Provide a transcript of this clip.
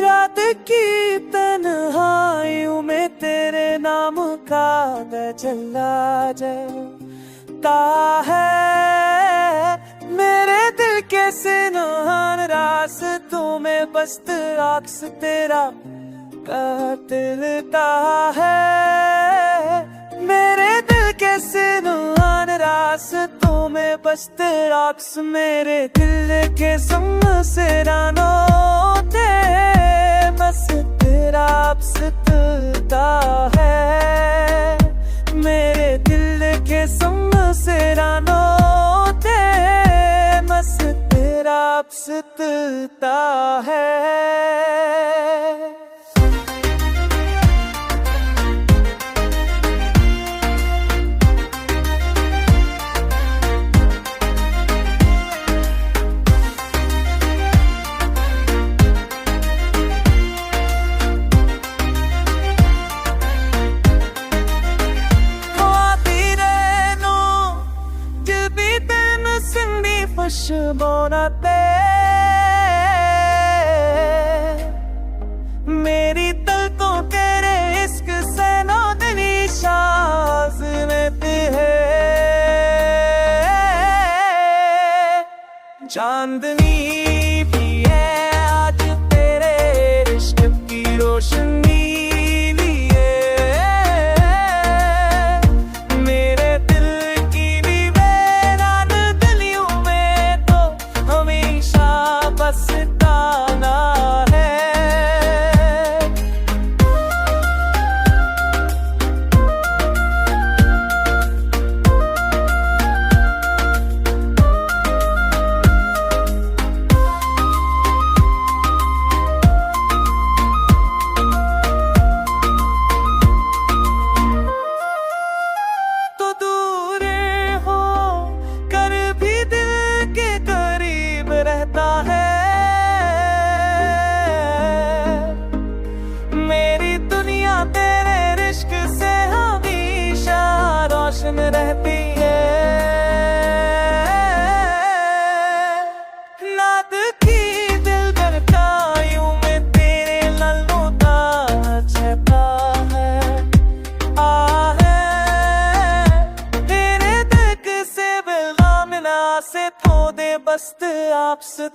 रात की तन्हाइयों में तेरे नाम का चला जाता है। मेरे दिल के सुनहन रास्तों में बस अक्स तेरा कातिलता है। मेरे दिल के सुनहन रास्तों में बस अक्स मेरे दिल के समसेरानो ते बस तेरा अपसता है। मेरे दिल के समसेरानो ते बस तेरा अपसता है। बोनाते मेरी तलकों तेरे इश्क से नो दिली शाज रहती है। चांदनी भी है आज तेरे इश्क की रोशनी लिए। मेरे दिल की भी वीरान गलियों में तो हमेशा बस ताना है। तो दूर हो कर भी दिल के करीब रहता है। मेरी दुनिया तेरे इश्क से हमेशा रोशन रहती है। नाद की दिल बरकायों में तेरे लल्लों का छपा है। तेरे तक से बिल्ला मिला से थो दे बस्त आपसे